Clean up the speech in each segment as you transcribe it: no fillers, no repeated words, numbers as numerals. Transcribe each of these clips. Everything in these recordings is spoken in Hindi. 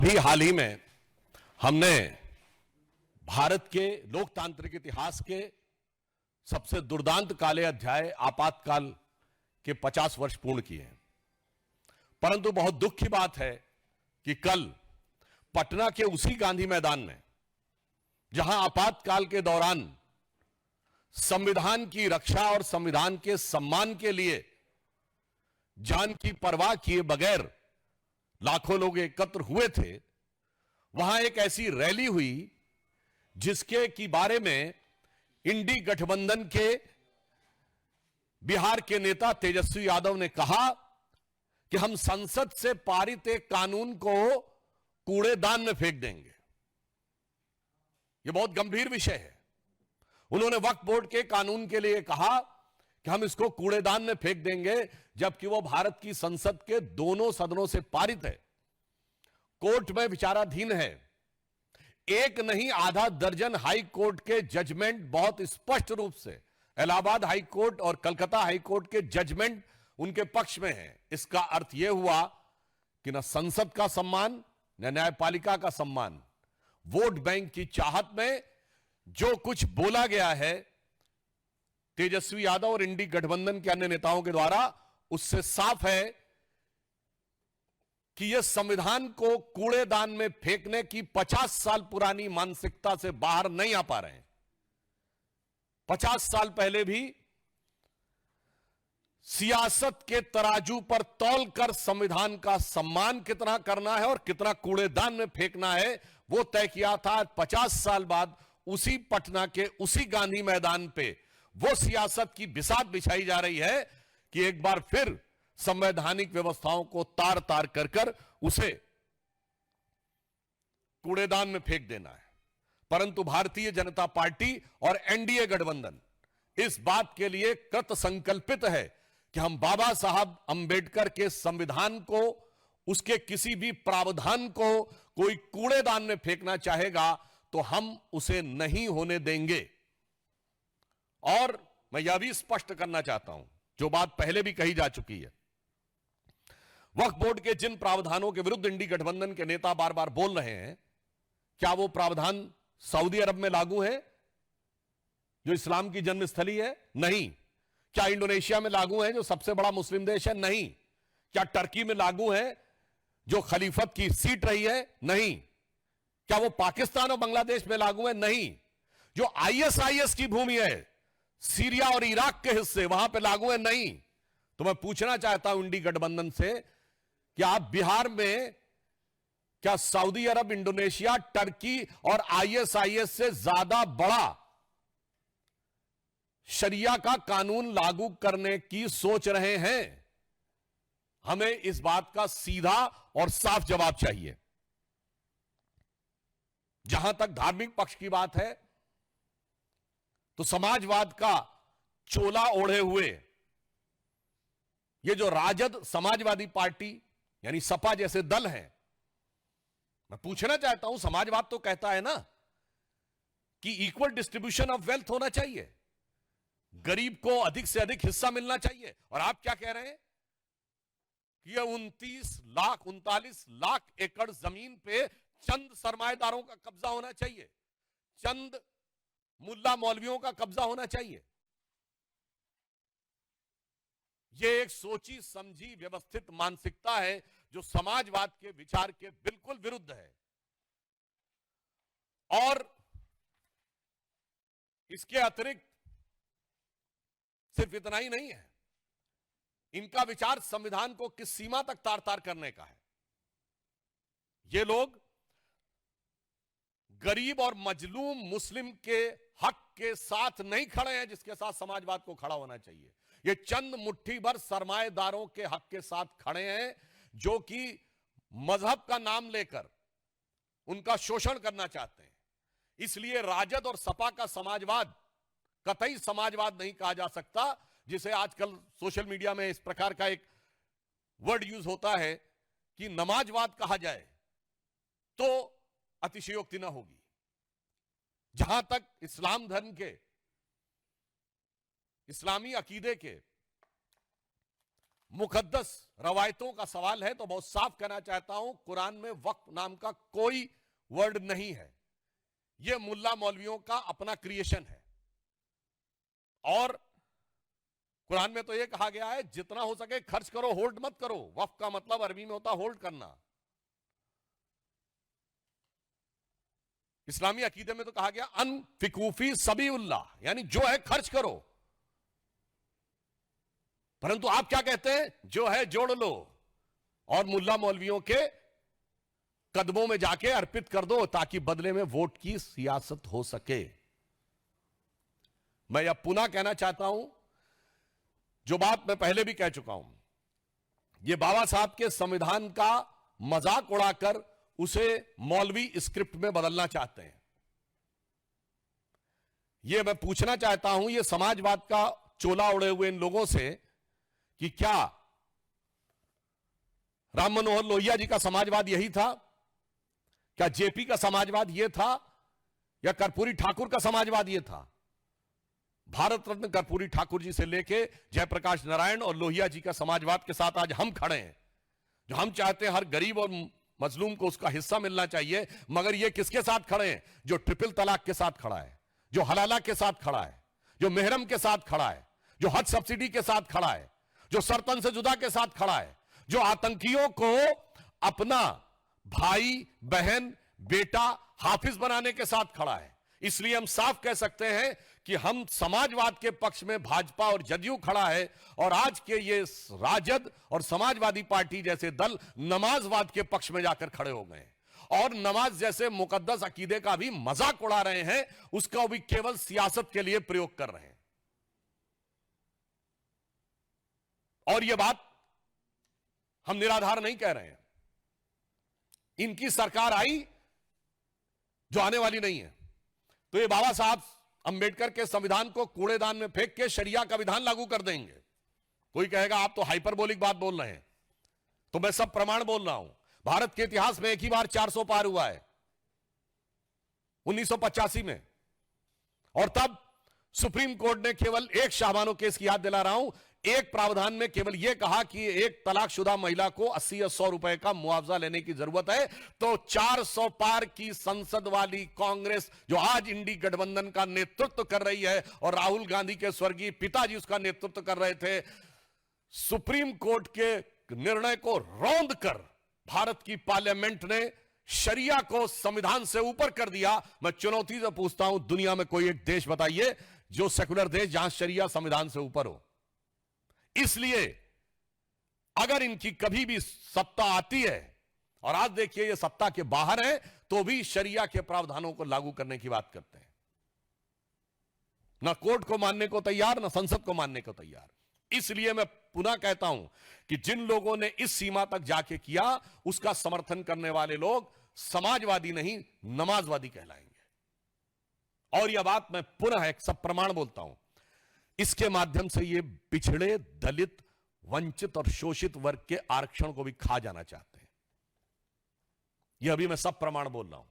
अभी हाल ही में हमने भारत के लोकतांत्रिक इतिहास के सबसे दुर्दांत काले अध्याय आपातकाल के 50 वर्ष पूर्ण किए हैं। परंतु बहुत दुख की बात है कि कल पटना के उसी गांधी मैदान में, जहां आपातकाल के दौरान संविधान की रक्षा और संविधान के सम्मान के लिए जान की परवाह किए बगैर लाखों लोग एकत्र हुए थे, वहां एक ऐसी रैली हुई जिसके की बारे में इंडी गठबंधन के बिहार के नेता तेजस्वी यादव ने कहा कि हम संसद से पारित एक कानून को कूड़ेदान में फेंक देंगे। यह बहुत गंभीर विषय है। उन्होंने वक्फ बोर्ड के कानून के लिए कहा कि हम इसको कूड़ेदान में फेंक देंगे, जबकि वो भारत की संसद के दोनों सदनों से पारित है, कोर्ट में विचाराधीन है। एक नहीं आधा दर्जन हाई कोर्ट के जजमेंट बहुत स्पष्ट रूप से इलाहाबाद हाई कोर्ट और कलकत्ता हाई कोर्ट के जजमेंट उनके पक्ष में है। इसका अर्थ यह हुआ कि न संसद का सम्मान न न्यायपालिका का सम्मान, वोट बैंक की चाहत में जो कुछ बोला गया है तेजस्वी यादव और इंडी गठबंधन के अन्य नेताओं के द्वारा, उससे साफ है कि यह संविधान को कूड़ेदान में फेंकने की 50 साल पुरानी मानसिकता से बाहर नहीं आ पा रहे हैं। 50 साल पहले भी सियासत के तराजू पर तौलकर संविधान का सम्मान कितना करना है और कितना कूड़ेदान में फेंकना है वो तय किया था। 50 साल बाद उसी पटना के उसी गांधी मैदान पे वो सियासत की बिसात बिछाई जा रही है कि एक बार फिर संवैधानिक व्यवस्थाओं को तार तार कर कर उसे कूड़ेदान में फेंक देना है। परंतु भारतीय जनता पार्टी और एनडीए गठबंधन इस बात के लिए कृत संकल्पित है कि हम बाबा साहब अंबेडकर के संविधान को, उसके किसी भी प्रावधान को कोई कूड़ेदान में फेंकना चाहेगा तो हम उसे नहीं होने देंगे। और मैं यह भी स्पष्ट करना चाहता हूं, जो बात पहले भी कही जा चुकी है, वक्फ बोर्ड के जिन प्रावधानों के विरुद्ध इंडी गठबंधन के नेता बार बार बोल रहे हैं, क्या वो प्रावधान सऊदी अरब में लागू है जो इस्लाम की जन्मस्थली है? नहीं। क्या इंडोनेशिया में लागू है जो सबसे बड़ा मुस्लिम देश है? नहीं। क्या टर्की में लागू है जो खलीफत की सीट रही है? नहीं। क्या वो पाकिस्तान और बांग्लादेश में लागू है? नहीं। जो आईएसआईएस की भूमि है, सीरिया और इराक के हिस्से, वहां पे लागू है? नहीं। तो मैं पूछना चाहता हूं इंडी गठबंधन से कि आप बिहार में क्या सऊदी अरब, इंडोनेशिया, टर्की और आईएसआईएस से ज्यादा बड़ा शरिया का कानून लागू करने की सोच रहे हैं? हमें इस बात का सीधा और साफ जवाब चाहिए। जहां तक धार्मिक पक्ष की बात है, तो समाजवाद का चोला ओढ़े हुए ये जो राजद समाजवादी पार्टी यानी सपा जैसे दल हैं, मैं पूछना चाहता हूं, समाजवाद तो कहता है ना कि इक्वल डिस्ट्रीब्यूशन ऑफ वेल्थ होना चाहिए, गरीब को अधिक से अधिक हिस्सा मिलना चाहिए। और आप क्या कह रहे हैं कि यह 39 लाख एकड़ जमीन पे चंद सरमाएदारों का कब्जा होना चाहिए, चंद मुल्ला मौलवियों का कब्जा होना चाहिए। यह एक सोची समझी व्यवस्थित मानसिकता है जो समाजवाद के विचार के बिल्कुल विरुद्ध है। और इसके अतिरिक्त सिर्फ इतना ही नहीं है, इनका विचार संविधान को किस सीमा तक तार तार करने का है। ये लोग गरीब और मजलूम मुस्लिम के हक के साथ नहीं खड़े हैं जिसके साथ समाजवाद को खड़ा होना चाहिए। ये चंद मुट्ठी भर सरमाएदारों के हक के साथ खड़े हैं जो कि मजहब का नाम लेकर उनका शोषण करना चाहते हैं। इसलिए राजद और सपा का समाजवाद कतई समाजवाद नहीं कहा जा सकता, जिसे आजकल सोशल मीडिया में इस प्रकार का एक वर्ड यूज होता है कि नमाजवाद कहा जाए तो अतिशयोक्ति ना होगी। जहां तक इस्लाम धर्म के, इस्लामी अकीदे के मुकद्दस रवायतों का सवाल है तो बहुत साफ कहना चाहता हूं, कुरान में वक्फ नाम का कोई वर्ड नहीं है। यह मुल्ला मौलवियों का अपना क्रिएशन है। और कुरान में तो यह कहा गया है जितना हो सके खर्च करो, होल्ड मत करो। वक्फ का मतलब अरबी में होता होल्ड करना। इस्लामी अकीदे में तो कहा गया अनफिकूफी सबीउल्लाह, यानी जो है खर्च करो। परंतु आप क्या कहते हैं? जो है जोड़ लो और मुल्ला मौलवियों के कदमों में जाके अर्पित कर दो ताकि बदले में वोट की सियासत हो सके। मैं यह पुनः कहना चाहता हूं, जो बात मैं पहले भी कह चुका हूं, यह बाबा साहब के संविधान का मजाक उड़ाकर उसे मौलवी स्क्रिप्ट में बदलना चाहते हैं। यह मैं पूछना चाहता हूं, यह समाजवाद का चोला उड़े हुए इन लोगों से कि क्या राम मनोहर लोहिया जी का समाजवाद यही था? क्या जेपी का समाजवाद यह था? या कर्पूरी ठाकुर का समाजवाद यह था? भारत रत्न कर्पूरी ठाकुर जी से लेके जयप्रकाश नारायण और लोहिया जी का समाजवाद के साथ आज हम खड़े हैं। जो हम चाहते हैं हर गरीब और मजलूम को उसका हिस्सा मिलना चाहिए, मगर ये किसके साथ खड़े हैं? जो ट्रिपल तलाक के साथ खड़ा है, जो हलाला के साथ खड़ा है, जो मेहरम के साथ खड़ा है, जो हज सब्सिडी के साथ खड़ा है, जो सरतन से जुदा के साथ खड़ा है, जो आतंकियों को अपना भाई, बहन, बेटा, हाफिज बनाने के साथ खड़ा है। इसलिए हम साफ कह सकते हैं कि हम समाजवाद के पक्ष में भाजपा और जदयू खड़ा है, और आज के ये राजद और समाजवादी पार्टी जैसे दल नमाजवाद के पक्ष में जाकर खड़े हो गए और नमाज जैसे मुकद्दस अकीदे का भी मजाक उड़ा रहे हैं, उसका भी केवल सियासत के लिए प्रयोग कर रहे हैं। और यह बात हम निराधार नहीं कह रहे हैं। इनकी सरकार आई जो आने वाली नहीं है, तो ये बाबा साहब अंबेडकर के संविधान को कूड़ेदान में फेंक के शरिया का विधान लागू कर देंगे। कोई कहेगा आप तो हाइपरबोलिक बात बोल रहे हैं, तो मैं सब प्रमाण बोल रहा हूं। भारत के इतिहास में एक ही बार 400 पार हुआ है, 1985 में, और तब सुप्रीम कोर्ट ने केवल एक शाहबानो केस की याद दिला रहा हूं, एक प्रावधान में केवल यह कहा कि एक तलाकशुदा महिला को 80 या 100 रुपए का मुआवजा लेने की जरूरत है, तो 400 पार की संसद वाली कांग्रेस जो आज इंडी गठबंधन का नेतृत्व कर रही है और राहुल गांधी के स्वर्गीय पिताजी उसका नेतृत्व कर रहे थे, सुप्रीम कोर्ट के निर्णय को रौंद कर भारत की पार्लियामेंट ने शरिया को संविधान से ऊपर कर दिया। मैं चुनौती से पूछता हूं, दुनिया में कोई एक देश बताइए जो सेकुलर देश जहां शरिया संविधान से ऊपर हो। इसलिए अगर इनकी कभी भी सत्ता आती है, और आज देखिए ये सत्ता के बाहर है, तो भी शरिया के प्रावधानों को लागू करने की बात करते हैं। ना कोर्ट को मानने को तैयार, ना संसद को मानने को तैयार। इसलिए मैं पुनः कहता हूं कि जिन लोगों ने इस सीमा तक जाके किया, उसका समर्थन करने वाले लोग समाजवादी नहीं, नमाजवादी कहलाएंगे। और यह बात मैं पुनः एक सब प्रमाण बोलता हूं, इसके माध्यम से ये पिछड़े, दलित, वंचित और शोषित वर्ग के आरक्षण को भी खा जाना चाहते हैं। यह अभी मैं सब प्रमाण बोल रहा हूं,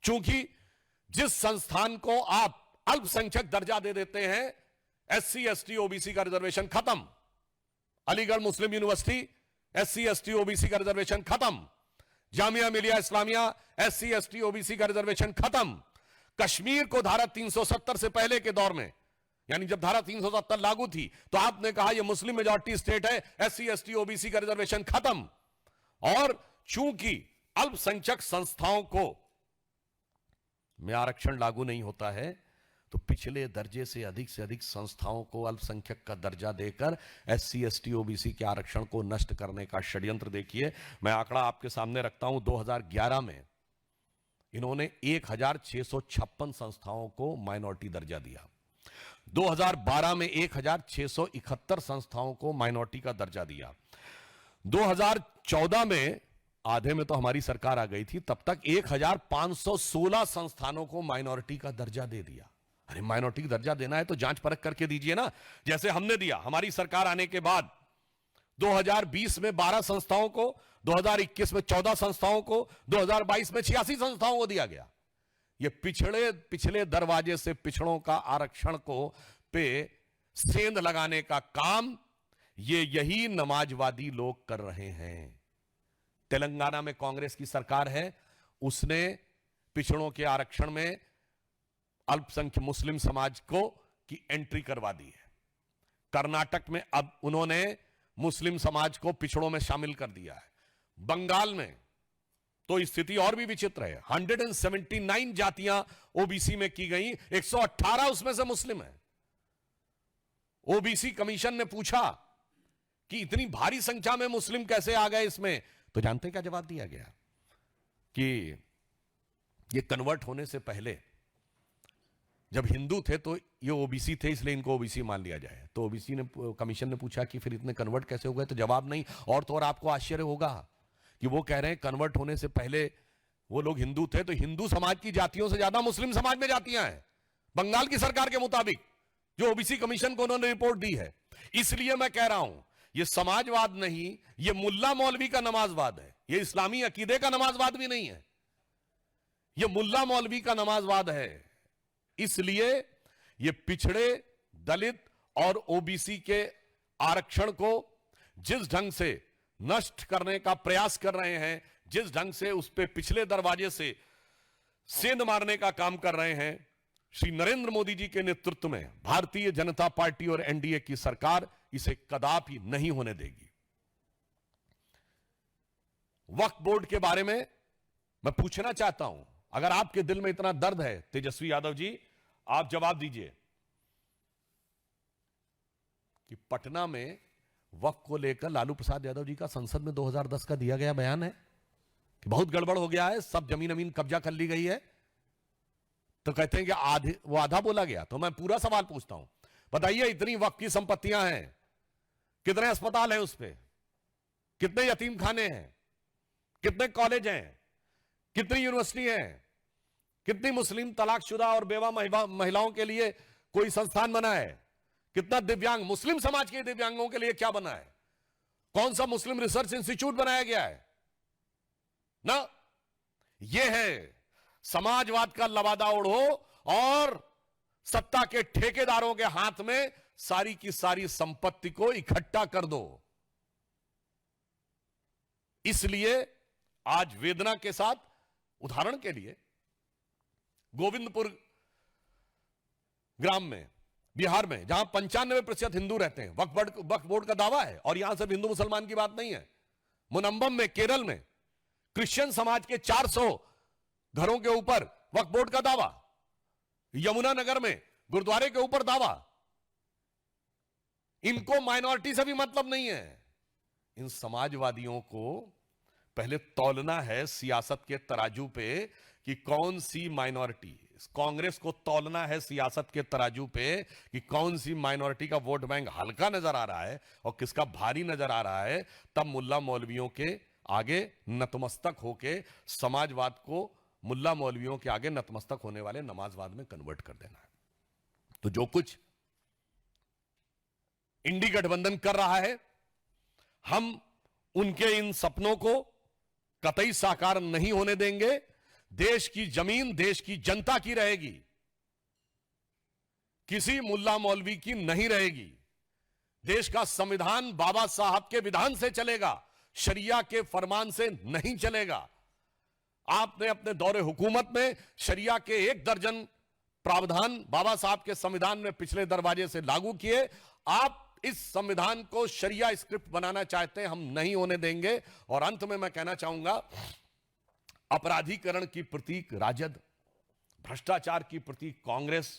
क्योंकि जिस संस्थान को आप अल्पसंख्यक दर्जा दे देते हैं, एससी एसटी ओबीसी का रिजर्वेशन खत्म। अलीगढ़ मुस्लिम यूनिवर्सिटी एससी एसटी ओबीसी का रिजर्वेशन खत्म। Jamia Millia Islamia SC ST OBC का रिजर्वेशन खत्म। कश्मीर को धारा 370 से पहले के दौर में, यानी जब धारा 370 लागू थी, तो आपने कहा यह मुस्लिम मेजॉरिटी स्टेट है, एससी एसटी ओबीसी का रिजर्वेशन खत्म। और चूंकि अल्पसंख्यक संस्थाओं को में आरक्षण लागू नहीं होता है, तो पिछले दर्जे से अधिक संस्थाओं को अल्पसंख्यक का दर्जा देकर एससी एसटी ओबीसी के आरक्षण को नष्ट करने का षड्यंत्र देखिए। मैं आंकड़ा आपके सामने रखता हूं, 2011 में इन्होंने 1656 संस्थाओं को माइनॉरिटी दर्जा दिया। 2012 में 1671 संस्थाओं को माइनॉरिटी का दर्जा दिया। 2014 में, आधे में तो हमारी सरकार आ गई थी, तब तक 1516 संस्थानों को माइनॉरिटी का दर्जा दे दिया। अरे माइनॉरिटी का दर्जा देना है तो जांच परख करके दीजिए ना, जैसे हमने दिया। हमारी सरकार आने के बाद 2020 में 12 संस्थाओं को, 2021 में 14 संस्थाओं को, 2022 में 86 संस्थाओं को दिया गया। ये पिछले दरवाजे से पिछड़ों का आरक्षण को पे सेंध लगाने का काम यही नमाजवादी लोग कर रहे हैं। तेलंगाना में कांग्रेस की सरकार है, उसने पिछड़ों के आरक्षण में अल्पसंख्यक मुस्लिम समाज को की एंट्री करवा दी है। कर्नाटक में अब उन्होंने मुस्लिम समाज को पिछड़ों में शामिल कर दिया है। बंगाल में तो स्थिति और भी विचित्र है। 179 जातियां ओबीसी में की गई, 118 उसमें से मुस्लिम है। ओबीसी कमीशन ने पूछा कि इतनी भारी संख्या में मुस्लिम कैसे आ गए इसमें, तो जानते हैं क्या जवाब दिया गया? कि ये कन्वर्ट होने से पहले जब हिंदू थे तो ये ओबीसी थे, इसलिए इनको ओबीसी मान लिया जाए। तो ओबीसी ने, कमीशन ने पूछा कि फिर इतने कन्वर्ट कैसे हो गए, तो जवाब नहीं। और तो और आपको आश्चर्य होगा कि वो कह रहे हैं कन्वर्ट होने से पहले वो लोग हिंदू थे, तो हिंदू समाज की जातियों से ज्यादा मुस्लिम समाज में जातियां हैं, बंगाल की सरकार के मुताबिक, जो ओबीसी कमीशन को उन्होंने रिपोर्ट दी है। इसलिए मैं कह रहा हूं, ये समाजवाद नहीं, ये मुल्ला मौलवी का नमाजवाद है। ये इस्लामी अकीदे का नमाजवाद भी नहीं है, ये मुल्ला मौलवी का नमाजवाद है। इसलिए ये पिछड़े, दलित और ओबीसी के आरक्षण को जिस ढंग से नष्ट करने का प्रयास कर रहे हैं, जिस ढंग से उस पे पिछले दरवाजे से सेंध मारने का काम कर रहे हैं, श्री नरेंद्र मोदी जी के नेतृत्व में भारतीय जनता पार्टी और एनडीए की सरकार इसे कदापि नहीं होने देगी। वक्फ बोर्ड के बारे में मैं पूछना चाहता हूं, अगर आपके दिल में इतना दर्द है तेजस्वी यादव जी, आप जवाब दीजिए कि पटना में वक्फ को लेकर लालू प्रसाद यादव जी का संसद में 2010 का दिया गया बयान है कि बहुत गड़बड़ हो गया है, सब जमीन कब्जा कर ली गई है। तो कहते हैं कि वो आधा बोला गया। तो मैं पूरा सवाल पूछता हूं, बताइए, इतनी वक्फ की संपत्तियां हैं, कितने अस्पताल हैं उस पे, कितने यतीम खाने हैं, कितने कॉलेज हैं, कितनी यूनिवर्सिटी हैं, कितनी मुस्लिम तलाकशुदा और बेवा महिलाओं के लिए कोई संस्थान बना है, कितना दिव्यांग मुस्लिम समाज के दिव्यांगों के लिए क्या बना है, कौन सा मुस्लिम रिसर्च इंस्टीट्यूट बनाया गया है ना। यह है समाजवाद का लबादा ओढ़ो और सत्ता के ठेकेदारों के हाथ में सारी की सारी संपत्ति को इकट्ठा कर दो। इसलिए आज वेदना के साथ, उदाहरण के लिए गोविंदपुर ग्राम में, बिहार में, जहां 95% हिंदू रहते हैं, वक्फ बोर्ड का दावा है, और यहां सिर्फ हिंदू मुसलमान की बात नहीं है। मुनम्बम में, केरल में, क्रिश्चियन समाज के 400 घरों के ऊपर वक्फ बोर्ड का दावा। यमुनानगर में गुरुद्वारे के ऊपर दावा। इनको माइनॉरिटी से भी मतलब नहीं है। इन समाजवादियों को पहले तौलना है सियासत के तराजू पे कि कौन सी माइनॉरिटी, कांग्रेस को तौलना है सियासत के तराजू पे कि कौन सी माइनॉरिटी का वोट बैंक हल्का नजर आ रहा है और किसका भारी नजर आ रहा है। तब मुल्ला मौलवियों के आगे नतमस्तक होके समाजवाद को मुल्ला मौलवियों के आगे नतमस्तक होने वाले नमाजवाद में कन्वर्ट कर देना है। तो जो कुछ इंडी गठबंधन कर रहा है, हम उनके इन सपनों को कतई साकार नहीं होने देंगे। देश की जमीन देश की जनता की रहेगी, किसी मुल्ला मौलवी की नहीं रहेगी। देश का संविधान बाबा साहब के विधान से चलेगा, शरिया के फरमान से नहीं चलेगा। आपने अपने दौरे हुकूमत में शरिया के 1 दर्जन प्रावधान बाबा साहब के संविधान में पिछले दरवाजे से लागू किए। आप इस संविधान को शरिया स्क्रिप्ट बनाना चाहते हैं, हम नहीं होने देंगे। और अंत में मैं कहना चाहूंगा, अपराधीकरण की प्रतीक राजद, भ्रष्टाचार की प्रतीक कांग्रेस,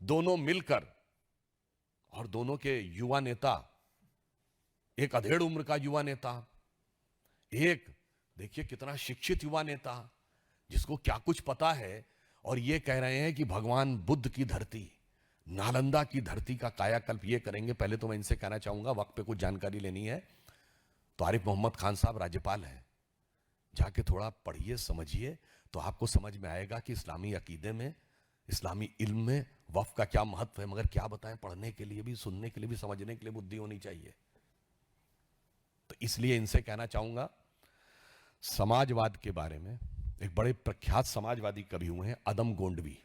दोनों मिलकर, और दोनों के युवा नेता, एक अधेड़ उम्र का युवा नेता, एक देखिए कितना शिक्षित युवा नेता जिसको क्या कुछ पता है, और ये कह रहे हैं कि भगवान बुद्ध की धरती, नालंदा की धरती का कायाकल्प ये करेंगे। पहले तो मैं इनसे कहना चाहूंगा, वक्त पे कुछ जानकारी लेनी है तो आरिफ मोहम्मद खान साहब राज्यपाल हैं, जाके थोड़ा पढ़िए, समझिए, तो आपको समझ में आएगा कि इस्लामी अकीदे में, इस्लामी इल्म में वक्फ का क्या महत्व है। मगर क्या बताएं, पढ़ने के लिए भी, सुनने के लिए भी, समझने के लिए बुद्धि होनी चाहिए। तो इसलिए इनसे कहना चाहूंगा, समाजवाद के बारे में एक बड़े प्रख्यात समाजवादी कवि हुए हैं, अदम गोंडवी।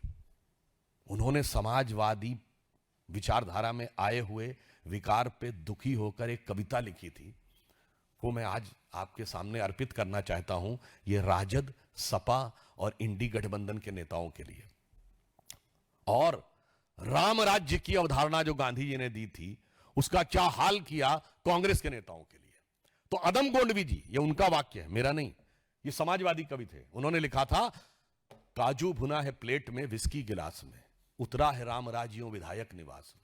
उन्होंने समाजवादी विचारधारा में आए हुए विकार पे दुखी होकर एक कविता लिखी थी, वो मैं आज आपके सामने अर्पित करना चाहता हूं। ये राजद, सपा और इंडी गठबंधन के नेताओं के लिए। और राम राज्य की अवधारणा जो गांधी जी ने दी थी, उसका क्या हाल किया कांग्रेस के नेताओं के लिए। तो अदम गोंडवी जी, ये उनका वाक्य है, मेरा नहीं, ये समाजवादी कवि थे, उन्होंने लिखा था, काजू भुना है प्लेट में विस्की गिलास में, उतरा है राम राज्यों विधायक निवास में।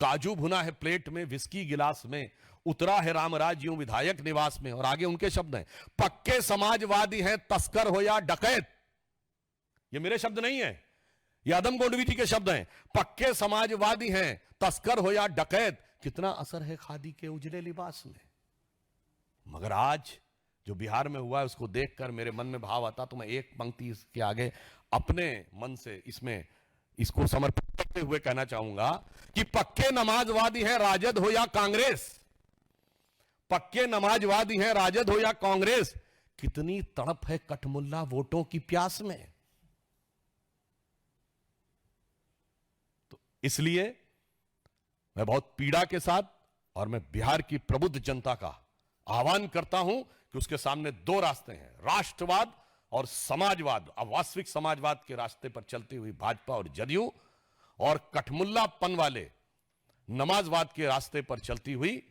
काजू भुना है प्लेट में विस्की गिलास में, उतरा है राम राज्यों विधायक निवास में। और आगे उनके शब्द हैं, पक्के समाजवादी हैं तस्कर हो या डकैत। ये मेरे शब्द नहीं है, ये अदम गोंडवी जी के शब्द हैं। पक्के समाजवादी हैं तस्कर हो या डकैत, कितना असर है खादी के उजले लिबास में। मगर आज जो बिहार में हुआ है, उसको देखकर मेरे मन में भाव आता, तो मैं एक पंक्ति इसके आगे अपने मन से इसको समर्पित करते हुए कहना चाहूंगा कि पक्के नमाजवादी है राजद हो या कांग्रेस, पक्के नमाजवादी है राजद हो या कांग्रेस, कितनी तड़प है कठमुल्ला वोटों की प्यास में। तो इसलिए मैं बहुत पीड़ा के साथ और मैं बिहार की प्रबुद्ध जनता का आह्वान करता हूं कि उसके सामने दो रास्ते हैं, राष्ट्रवाद और समाजवाद। वास्तविक समाजवाद के रास्ते पर चलती हुई भाजपा और जदयू, और कठमुल्लापन वाले नमाजवाद के रास्ते पर चलती हुई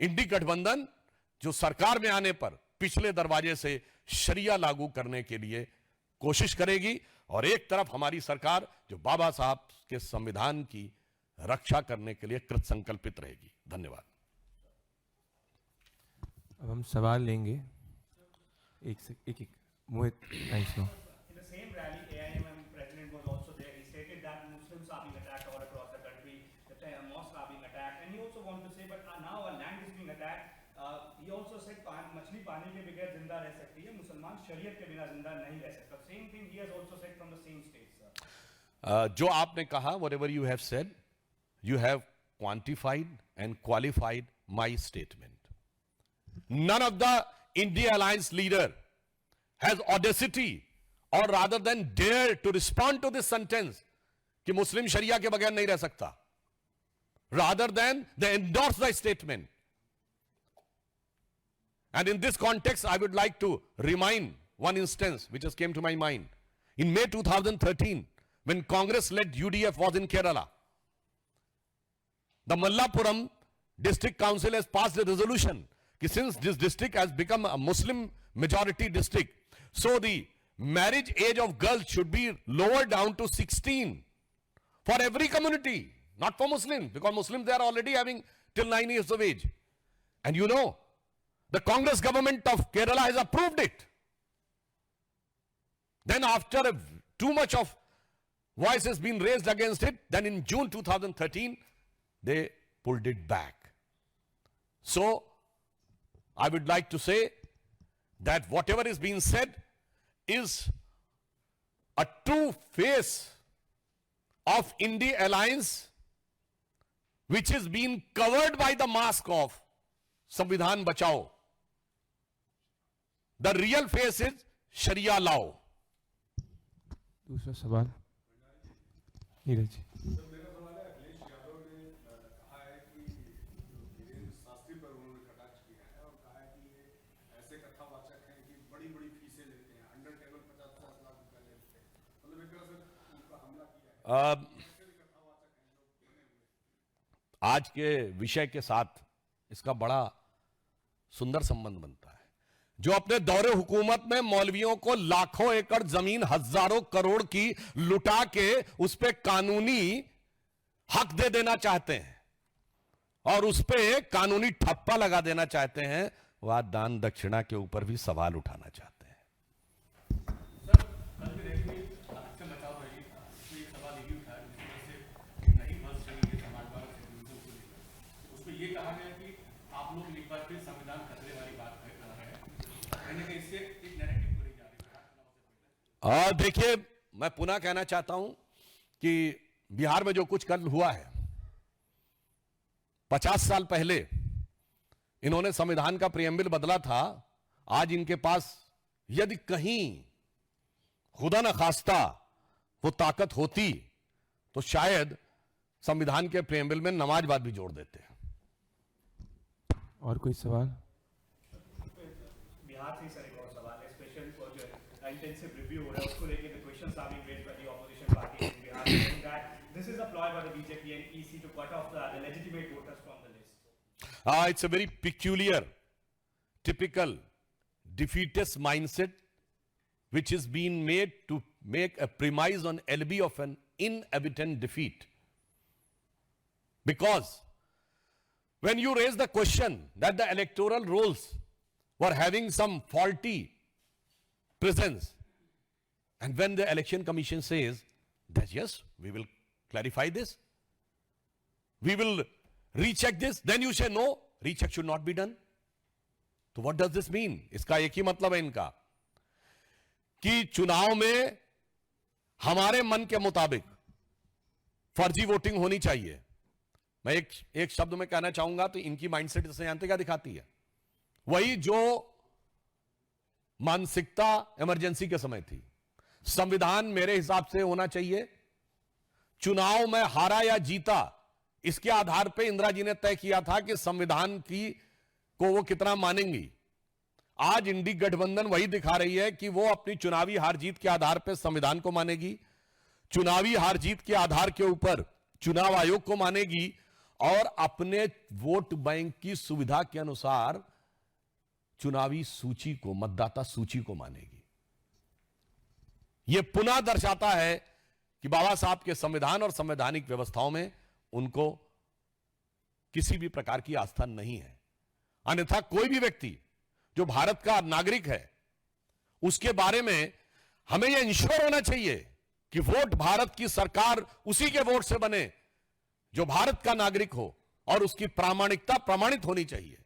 इंडी गठबंधन, जो सरकार में आने पर पिछले दरवाजे से शरिया लागू करने के लिए कोशिश करेगी, और एक तरफ हमारी सरकार जो बाबा साहब के संविधान की रक्षा करने के लिए कृत संकल्पित रहेगी। धन्यवाद। अब हम सवाल लेंगे, एक Mohit, thanks. No In the same rally, AIMM president was also there. He stated that Muslims are being attacked all across the country, that mosques are being attacked, and he also wanted to say, but now our land is being attacked. He also said, मछली पानी के बगैर जिंदा रह सकती है, मुसलमान शरीयत के बिना जिंदा नहीं रह सकता. Same thing he has also said from the same stage, sir. जो आपने कहा, whatever you have said, you have quantified and qualified my statement. None of the India Alliance leader has audacity or rather than dare to respond to this sentence कि मुस्लिम शरिया के बगैर नहीं रह सकता, rather than they endorse the statement. And in this context, I would like to remind one instance which has came to my mind. In May 2013, when Congress-led UDF was in Kerala, the Mallapuram District Council has passed a resolution that since this district has become a Muslim majority district, so the marriage age of girls should be lowered down to 16 for every community, not for Muslims, because Muslims they are already having till 9 years of age. And you know, the Congress government of Kerala has approved it. Then after too much of voice has been raised against it, then in June 2013, they pulled it back. So, I would like to say that whatever is being said is a true face of India Alliance, which is being covered by the mask of Samvidhan Bachao. The real face is Sharia law. दूसरा सवाल नीरज जी। मेरा सवाल है, अखिलेश यादव ने कहा है कि वीरेंद्र शास्त्री पर उन्होंने कटाक्ष किया है और कहा है कि ये ऐसे कथावाचक हैं कि बड़ी बड़ी फीसें लेते हैं, अंडर टेबल 50-50 लाख रुपए लेते हैं, मतलब एक तरह से उनका हमला किया है। आज के विषय के साथ इसका बड़ा सुंदर संबंध बनता है। जो अपने दौरे हुकूमत में मौलवियों को लाखों एकड़ जमीन, हजारों करोड़ की लुटा के उस पे कानूनी हक दे देना चाहते हैं और उस पे कानूनी ठप्पा लगा देना चाहते हैं, वह दान दक्षिणा के ऊपर भी सवाल उठाना चाहते हैं। सर, कल भी देखिए आपसे बचाव रही, उसमें एक सवाल ये भी उठाया जिसमें से नहीं बस रही है समाजवाद से उसमें ये कहा गया कि आप लोग एक बार फिर संविधान खतरे वाली बात कर रहे हैं, कहने के इससे एक नैरेटिव पूरी जा रही है। देखिए, मैं पुनः कहना चाहता हूं कि बिहार में जो कुछ कल हुआ है, 50 साल पहले इन्होंने संविधान का प्रियम्बल बदला था। आज इनके पास यदि कहीं खुदा न खास्ता वो ताकत होती तो शायद संविधान के प्रेम्बल में नमाज भी जोड़ देते हैं। और कोई सवाल? बिहार से सर एक और सवाल है, स्पेशल जो इंटेंसिव रिव्यू हो रहा है उसको लेके the questions are being raised by the opposition party in Bihar saying that this is a ploy by the BJP and EC to cut off the legitimate voters from the list. It's a very peculiar, typical defeatist mindset which is being made to make a premise on alibi of an inevitable defeat. Because when you raise the question that the electoral rolls were having some faulty presence, and when the election commission says that yes, we will clarify this, we will recheck this, then you say no, recheck should not be done. तो what does this mean? इसका एक ही मतलब है इनका कि चुनाव में हमारे मन के मुताबिक फर्जी वोटिंग होनी चाहिए। मैं एक शब्द में कहना चाहूंगा तो इनकी माइंडसेट इससे जानते क्या दिखाती है? वही जो मानसिकता इमरजेंसी के समय थी। संविधान मेरे हिसाब से होना चाहिए, चुनाव में हारा या जीता इसके आधार पे इंदिरा जी ने तय किया था कि संविधान की को वो कितना मानेंगी। आज इंडी गठबंधन वही दिखा रही है कि वो अपनी चुनावी हार जीत के आधार पर संविधान को मानेगी, चुनावी हार जीत के आधार के ऊपर चुनाव आयोग को मानेगी और अपने वोट बैंक की सुविधा के अनुसार चुनावी सूची को, मतदाता सूची को मानेगी। यह पुनः दर्शाता है कि बाबा साहब के संविधान और संवैधानिक व्यवस्थाओं में उनको किसी भी प्रकार की आस्था नहीं है। अन्यथा कोई भी व्यक्ति जो भारत का नागरिक है उसके बारे में हमें यह इंश्योर होना चाहिए कि वोट भारत की सरकार उसी के वोट से बने जो भारत का नागरिक हो और उसकी प्रामाणिकता प्रमाणित होनी चाहिए।